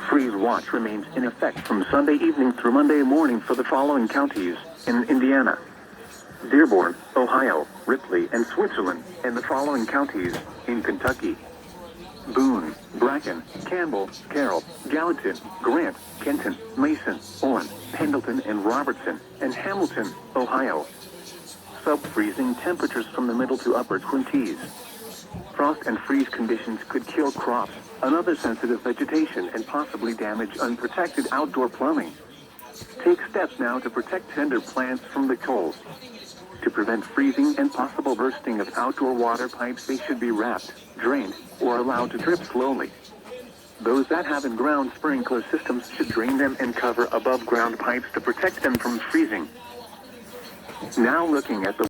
Freeze watch remains in effect from Sunday evening through Monday morning for the following counties in Indiana: Dearborn, Ohio, Ripley, and Switzerland, and the following counties in Kentucky: Boone, Bracken, Campbell, Carroll, Gallatin, Grant, Kenton, Mason, Owen, Pendleton, and Robertson, and Hamilton, Ohio. Sub-freezing temperatures from the middle to upper 20s. Frost and freeze conditions could kill crops, another sensitive vegetation, and possibly damage unprotected outdoor plumbing. Take steps now to protect tender plants from the cold. To prevent freezing and possible bursting of outdoor water pipes, they should be wrapped, drained, or allowed to drip slowly. Those that have in-ground sprinkler systems should drain them and cover above-ground pipes to protect them from freezing. Now looking at the